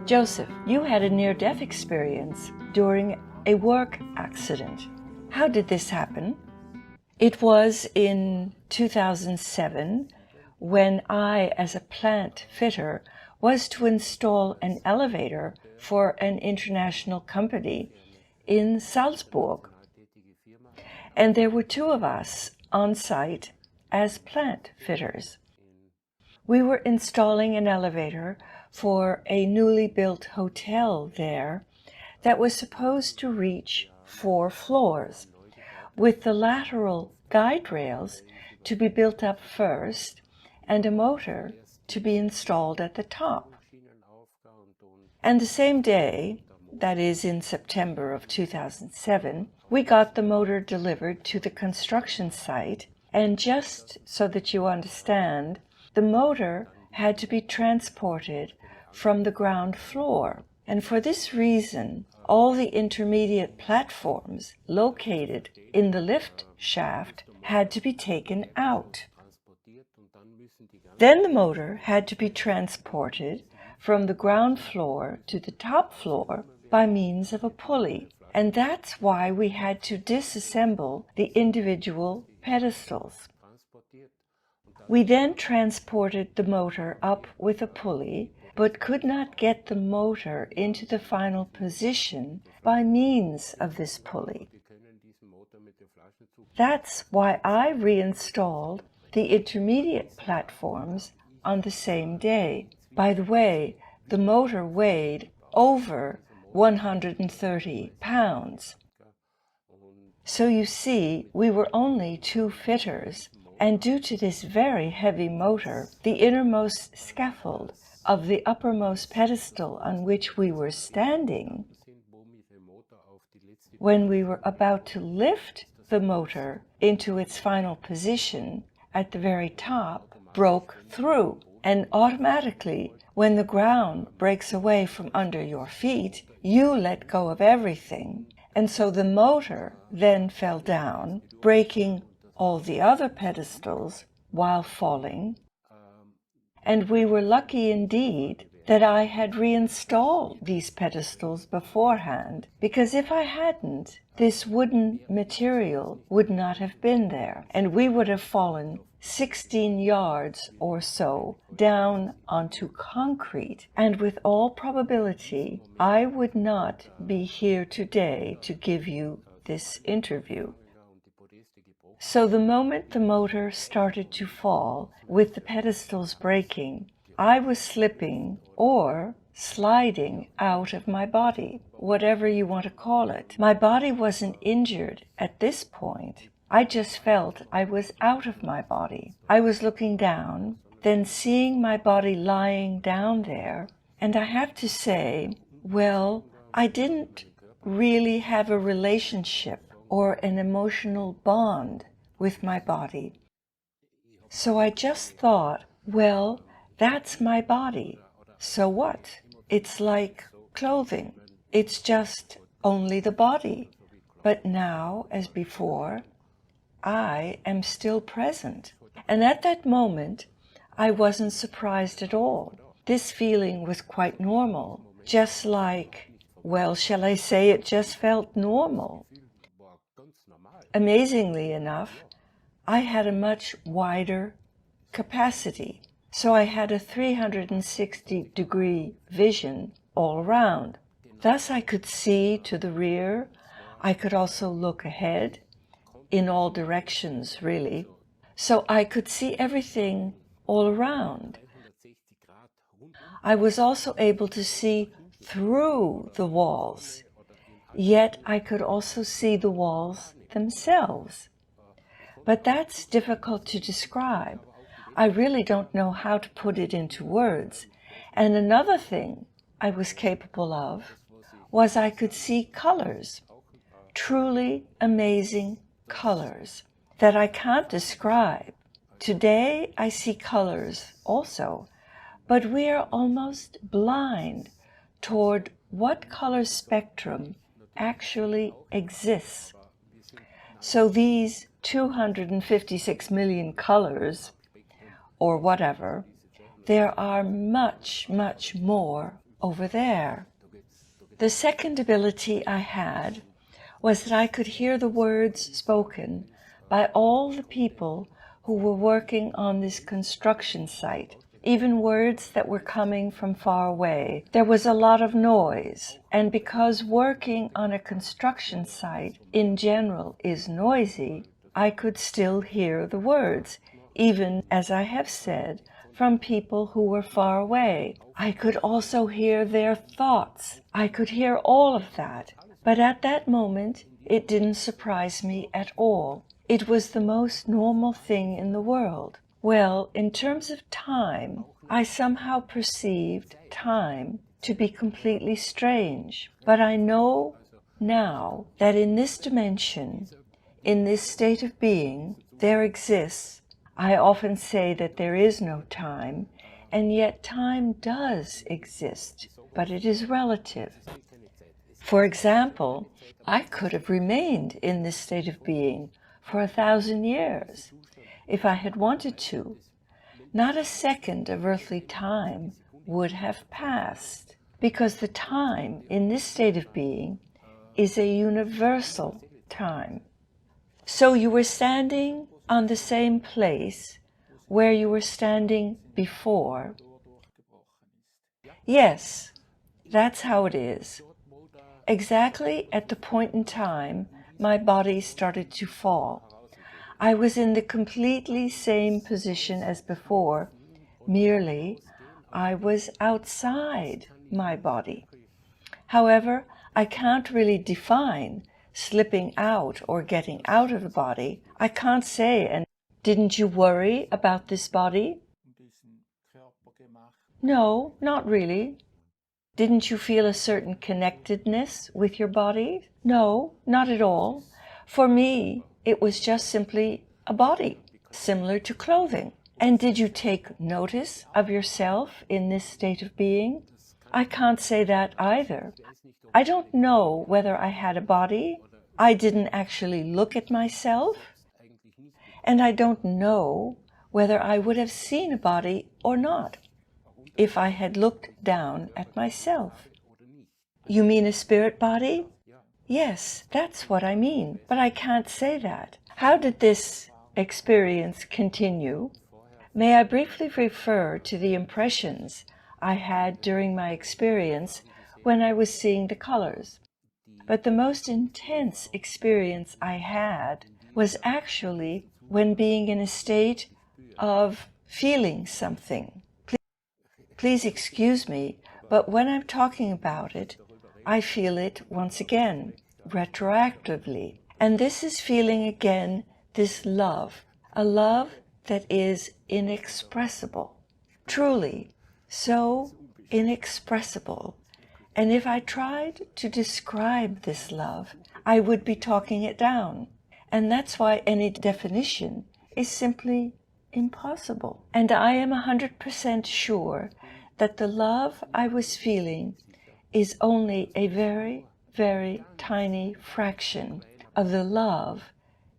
Josef, you had a near-death experience during a work accident. How did this happen? It was in 2007 when I, as a plant fitter, was to install an elevator for an international company in Salzburg. And there were two of us on site as plant fitters. We were installing an elevator for a newly built hotel there that was supposed to reach 4 floors, with the lateral guide rails to be built up first and a motor to be installed at the top. And the same day, that is in September of 2007, we got the motor delivered to the construction site, and just so that you understand, the motor had to be transported from the ground floor. And for this reason, all the intermediate platforms located in the lift shaft had to be taken out. Then the motor had to be transported from the ground floor to the top floor by means of a pulley. And that's why we had to disassemble the individual pedestals. We then transported the motor up with a pulley, but could not get the motor into the final position by means of this pulley. That's why I reinstalled the intermediate platforms on the same day. By the way, the motor weighed over 130 pounds. So you see, we were only 2 fitters, and due to this very heavy motor, the innermost scaffold of the uppermost pedestal on which we were standing, when we were about to lift the motor into its final position at the very top, broke through. And automatically, when the ground breaks away from under your feet, you let go of everything. And so the motor then fell down, breaking all the other pedestals while falling. And we were lucky indeed that I had reinstalled these pedestals beforehand, because if I hadn't, this wooden material would not have been there, and we would have fallen 16 yards or so down onto concrete, and with all probability, I would not be here today to give you this interview. So the moment the motor started to fall, with the pedestals breaking, I was slipping or sliding out of my body, whatever you want to call it. My body wasn't injured at this point. I just felt I was out of my body. I was looking down, then seeing my body lying down there, and I have to say, well, I didn't really have a relationship or an emotional bond with my body. So I just thought, well, that's my body. So what? It's like clothing. It's just only the body. But now, as before, I am still present. And at that moment, I wasn't surprised at all. This feeling was quite normal. Just like, well, shall I say it just felt normal? Amazingly enough, I had a much wider capacity. So I had a 360-degree vision all around. Thus I could see to the rear. I could also look ahead, in all directions really. So I could see everything all around. I was also able to see through the walls, yet I could also see the walls themselves. But that's difficult to describe. I really don't know how to put it into words. And another thing I was capable of was I could see colors, truly amazing colors that I can't describe. Today I see colors also, but we are almost blind toward what color spectrum actually exists. So these 256 million colors, or whatever, there are much, much more over there. The second ability I had was that I could hear the words spoken by all the people who were working on this construction site, even words that were coming from far away. There was a lot of noise, and because working on a construction site in general is noisy, I could still hear the words, even, as I have said, from people who were far away. I could also hear their thoughts. I could hear all of that. But at that moment, it didn't surprise me at all. It was the most normal thing in the world. Well, in terms of time, I somehow perceived time to be completely strange. But I know now that in this dimension, in this state of being, there exists, I often say that there is no time, and yet time does exist, but it is relative. For example, I could have remained in this state of being for 1,000 years if I had wanted to. Not a second of earthly time would have passed, because the time in this state of being is a universal time. So you were standing on the same place where you were standing before. Yes, that's how it is. Exactly at the point in time my body started to fall, I was in the completely same position as before, merely I was outside my body. However, I can't really define slipping out or getting out of the body. I can't say, and didn't you worry about this body? No, not really. Didn't you feel a certain connectedness with your body? No, not at all. For me, it was just simply a body, similar to clothing. And did you take notice of yourself in this state of being? I can't say that either. I don't know whether I had a body. I didn't actually look at myself. And I don't know whether I would have seen a body or not if I had looked down at myself. You mean a spirit body? Yes, that's what I mean, but I can't say that. How did this experience continue? May I briefly refer to the impressions I had during my experience when I was seeing the colors. But the most intense experience I had was actually when being in a state of feeling something. Please excuse me, but when I'm talking about it, I feel it once again, retroactively. And this is feeling again this love, a love that is inexpressible, truly so inexpressible. And if I tried to describe this love, I would be talking it down. And that's why any definition is simply impossible. And I am 100% sure that the love I was feeling is only a very, very tiny fraction of the love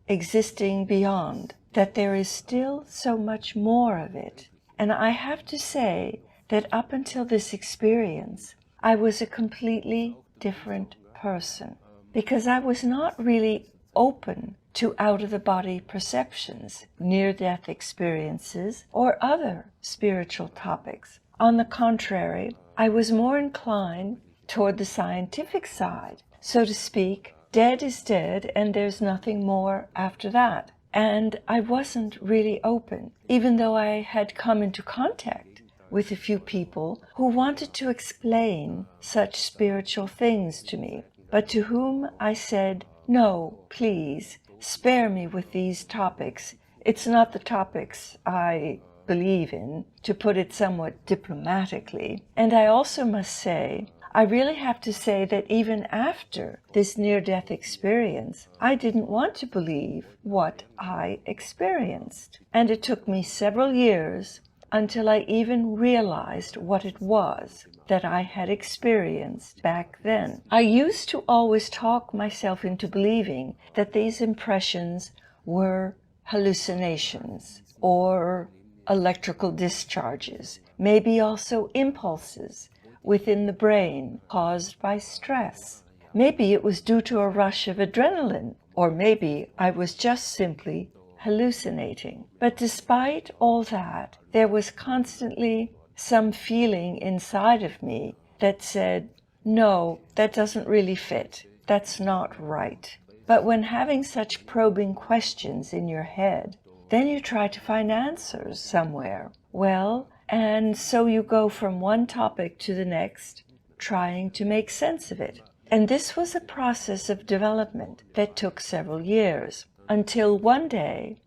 existing beyond, that there is still so much more of it. And I have to say that up until this experience, I was a completely different person, because I was not really open to out-of-the-body perceptions, near-death experiences, or other spiritual topics. On the contrary, I was more inclined toward the scientific side. So to speak, dead is dead and there's nothing more after that. And I wasn't really open, even though I had come into contact with a few people who wanted to explain such spiritual things to me, but to whom I said, no, please, spare me with these topics. It's not the topics I believe in, to put it somewhat diplomatically. And I also must say, I really have to say that even after this near-death experience, I didn't want to believe what I experienced. And it took me several years until I even realized what it was that I had experienced back then. I used to always talk myself into believing that these impressions were hallucinations or electrical discharges, maybe also impulses, within the brain caused by stress. Maybe it was due to a rush of adrenaline, or maybe I was just simply hallucinating. But despite all that, there was constantly some feeling inside of me that said, no, that doesn't really fit. That's not right. But when having such probing questions in your head, then you try to find answers somewhere. Well, and so you go from one topic to the next, trying to make sense of it. And this was a process of development that took several years, until one day,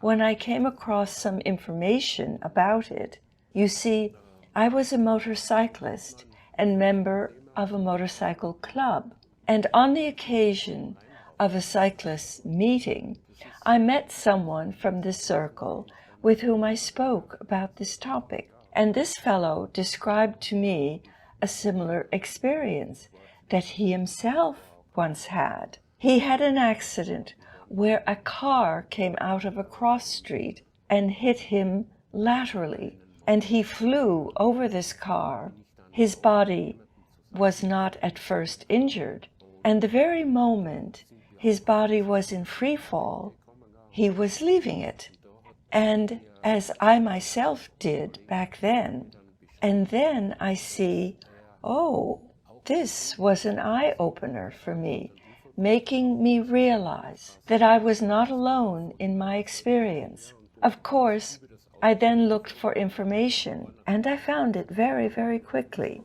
when I came across some information about it. You see, I was a motorcyclist and member of a motorcycle club. And on the occasion of a cyclist meeting, I met someone from this circle with whom I spoke about this topic. And this fellow described to me a similar experience that he himself once had. He had an accident where a car came out of a cross street and hit him laterally, and he flew over this car. His body was not at first injured, and the very moment his body was in free fall, he was leaving it. And as I myself did back then, and then I see, oh, this was an eye-opener for me, making me realize that I was not alone in my experience. Of course, I then looked for information, and I found it very, very quickly.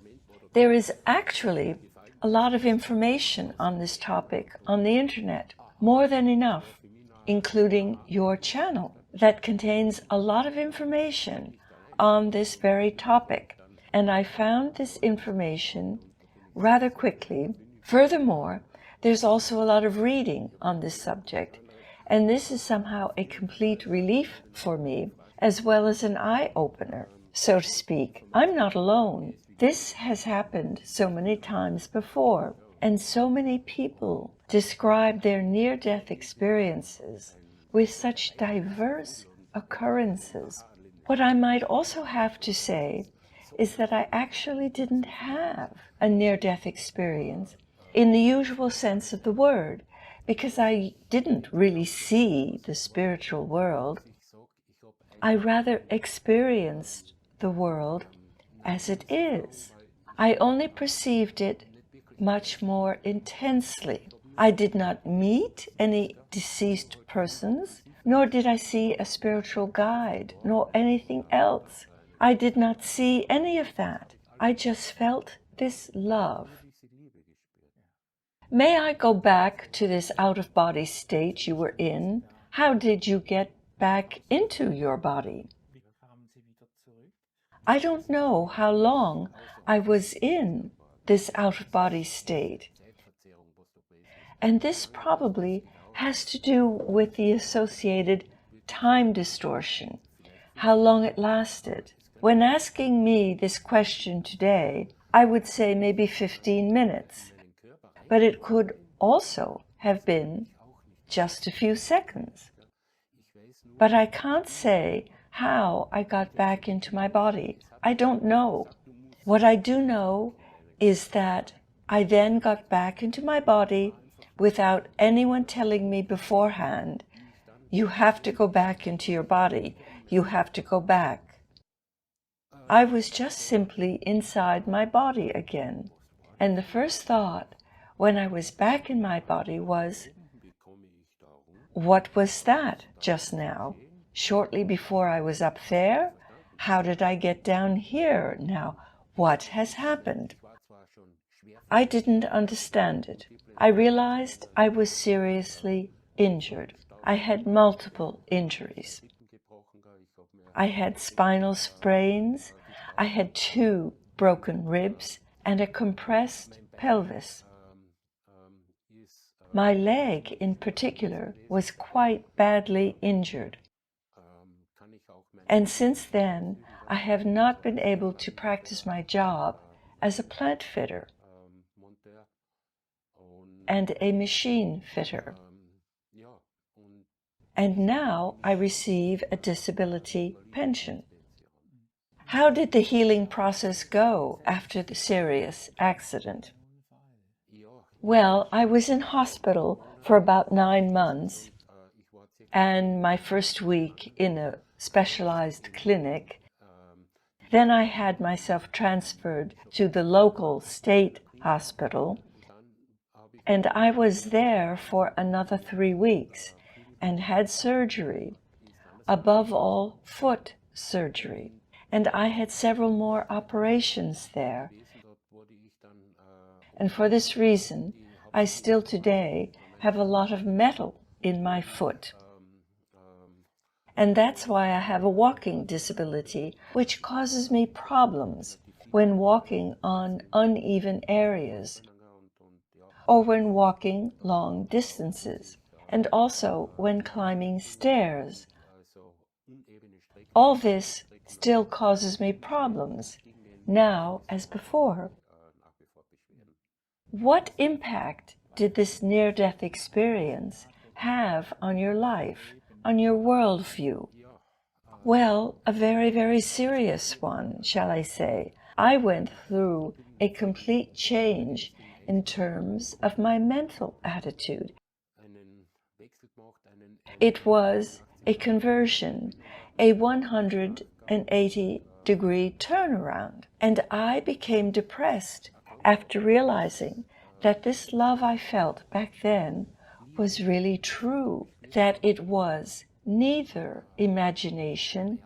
There is actually a lot of information on this topic on the internet, more than enough, including your channel, that contains a lot of information on this very topic. And I found this information rather quickly. Furthermore, there's also a lot of reading on this subject, and this is somehow a complete relief for me, as well as an eye-opener, so to speak. I'm not alone. This has happened so many times before, and so many people describe their near-death experiences with such diverse occurrences. What I might also have to say is that I actually didn't have a near-death experience in the usual sense of the word, because I didn't really see the spiritual world. I rather experienced the world as it is. I only perceived it much more intensely. I did not meet any deceased persons, nor did I see a spiritual guide, nor anything else. I did not see any of that. I just felt this love. May I go back to this out-of-body state you were in? How did you get back into your body? I don't know how long I was in this out-of-body state. And this probably has to do with the associated time distortion, how long it lasted. When asking me this question today, I would say maybe 15 minutes, but it could also have been just a few seconds. But I can't say how I got back into my body. I don't know. What I do know is that I then got back into my body without anyone telling me beforehand, you have to go back into your body, you have to go back. I was just simply inside my body again. And the first thought when I was back in my body was, what was that just now? Shortly before I was up there? How did I get down here now? What has happened? I didn't understand it. I realized I was seriously injured. I had multiple injuries. I had spinal sprains, I had 2 broken ribs, and a compressed pelvis. My leg, in particular, was quite badly injured. And since then, I have not been able to practice my job as a plant fitter and a machine fitter. And now I receive a disability pension. How did the healing process go after the serious accident? Well, I was in hospital for about 9 months, and my first week in a specialized clinic. Then I had myself transferred to the local state hospital, and I was there for another 3 weeks and had surgery, above all foot surgery. And I had several more operations there. And for this reason, I still today have a lot of metal in my foot. And that's why I have a walking disability, which causes me problems when walking on uneven areas or when walking long distances, and also when climbing stairs. All this still causes me problems, now as before. What impact did this near-death experience have on your life, on your worldview? Well, a very, very serious one, shall I say. I went through a complete change in terms of my mental attitude. It was a conversion, a 180-degree turnaround, and I became depressed after realizing that this love I felt back then was really true, that it was neither imagination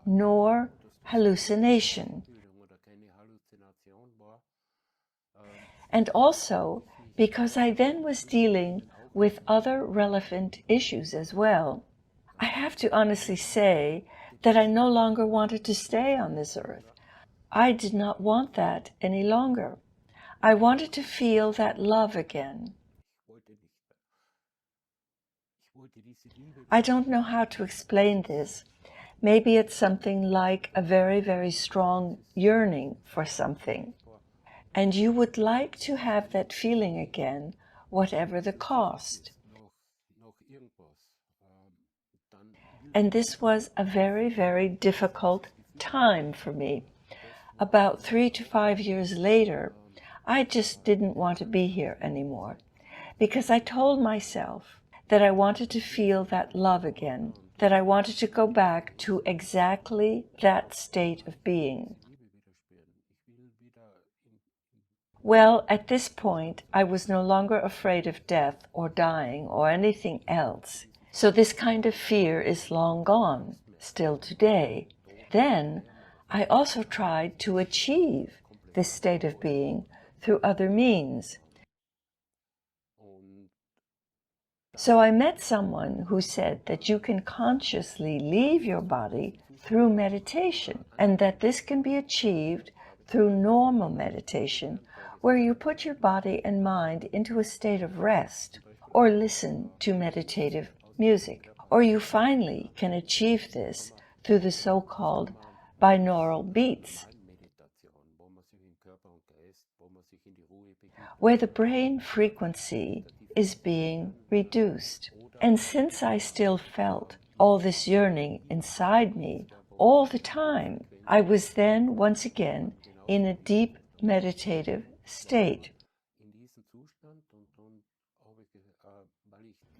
nor hallucination. And also because I then was dealing with other relevant issues as well. I have to honestly say that I no longer wanted to stay on this earth. I did not want that any longer. I wanted to feel that love again. I don't know how to explain this. Maybe it's something like a very, very strong yearning for something. And you would like to have that feeling again, whatever the cost. And this was a very, very difficult time for me. About 3 to 5 years later, I just didn't want to be here anymore, because I told myself that I wanted to feel that love again, that I wanted to go back to exactly that state of being. Well, at this point, I was no longer afraid of death or dying or anything else. So this kind of fear is long gone, still today. Then, I also tried to achieve this state of being through other means. So I met someone who said that you can consciously leave your body through meditation, and that this can be achieved through normal meditation, where you put your body and mind into a state of rest, or listen to meditative music. Or you finally can achieve this through the so-called binaural beats, where the brain frequency is being reduced. And since I still felt all this yearning inside me all the time, I was then once again in a deep meditative state.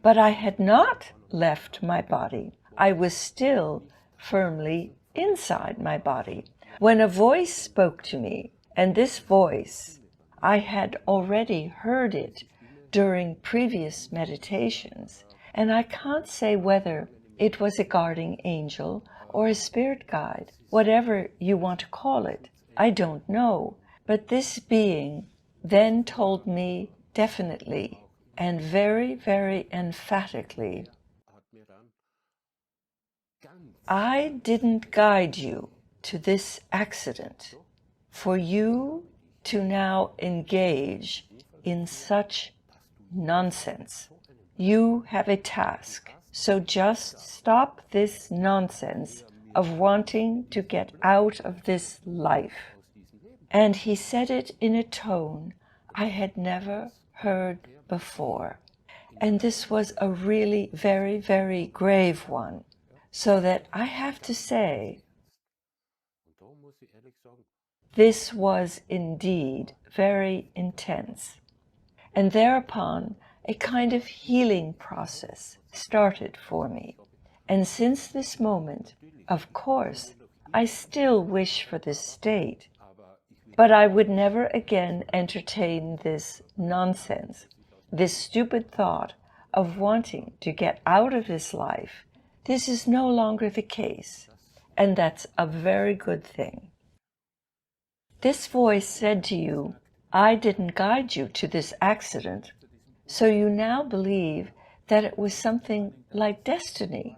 But I had not left my body. I was still firmly inside my body, when a voice spoke to me, and this voice, I had already heard it during previous meditations, and I can't say whether it was a guardian angel or a spirit guide, whatever you want to call it. I don't know, but this being then told me definitely and very, very emphatically, I didn't guide you to this accident for you to now engage in such nonsense. You have a task, so just stop this nonsense of wanting to get out of this life. And he said it in a tone I had never heard before. And this was a really very, very grave one. So that I have to say This was indeed very intense. And thereupon, a kind of healing process started for me. And since this moment, of course, I still wish for this state, but I would never again entertain this nonsense, this stupid thought of wanting to get out of this life. This is no longer the case, and that's a very good thing. This voice said to you, I didn't guide you to this accident, so you now believe that it was something like destiny.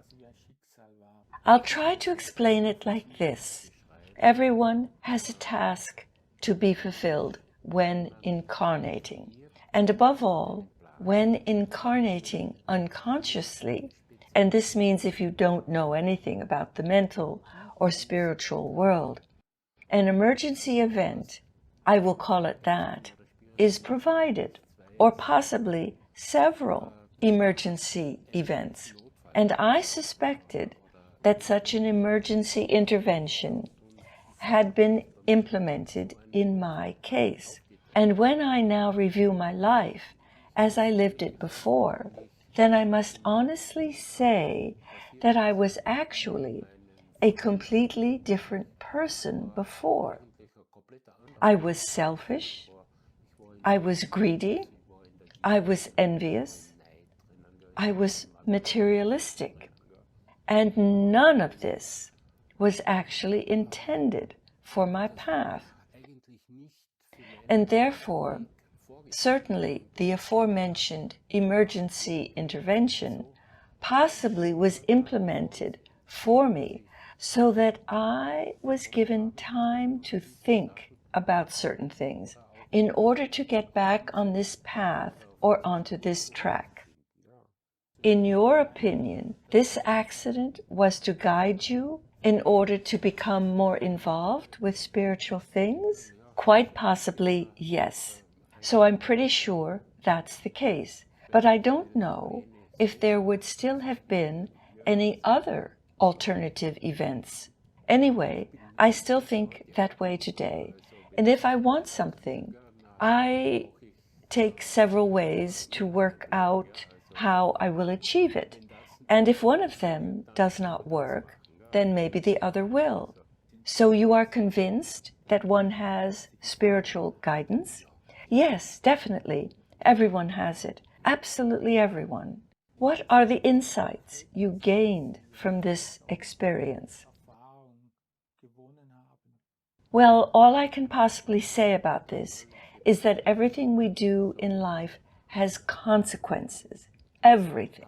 I'll try to explain it like this. Everyone has a task to be fulfilled when incarnating, and above all, when incarnating unconsciously, and this means if you don't know anything about the mental or spiritual world, an emergency event, I will call it that, is provided, or possibly several emergency events. And I suspected that such an emergency intervention had been implemented in my case. And when I now review my life as I lived it before, then I must honestly say that I was actually a completely different person before. I was selfish, I was greedy, I was envious, I was materialistic, and none of this was actually intended for my path. And therefore, certainly the aforementioned emergency intervention possibly was implemented for me so that I was given time to think about certain things in order to get back on this path or onto this track. In your opinion, this accident was to guide you in order to become more involved with spiritual things? Quite possibly, yes. So I'm pretty sure that's the case. But I don't know if there would still have been any other alternative events. Anyway, I still think that way today. And if I want something, I take several ways to work out how I will achieve it. And if one of them does not work, then maybe the other will. So you are convinced that one has spiritual guidance? Yes, definitely. Everyone has it. Absolutely everyone. What are the insights you gained from this experience? Well, all I can possibly say about this is that everything we do in life has consequences. Everything.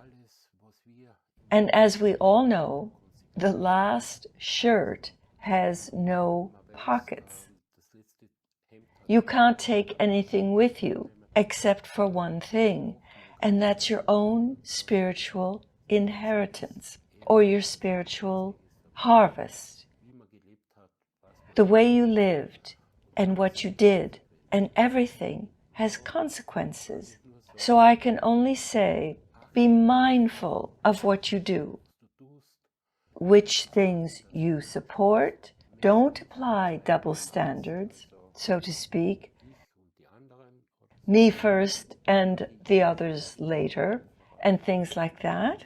And as we all know, the last shirt has no pockets. You can't take anything with you except for one thing, and that's your own spiritual inheritance or your spiritual harvest. The way you lived and what you did and everything has consequences. So I can only say, be mindful of what you do, which things you support. Don't apply double standards, so to speak, me first and the others later, and things like that.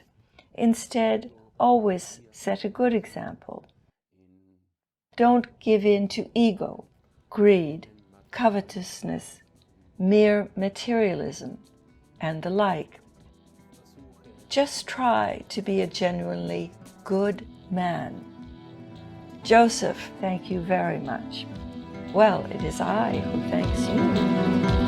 Instead, always set a good example. Don't give in to ego, greed, covetousness, mere materialism, and the like. Just try to be a genuinely good man. Joseph, thank you very much. Well, it is I who thanks you.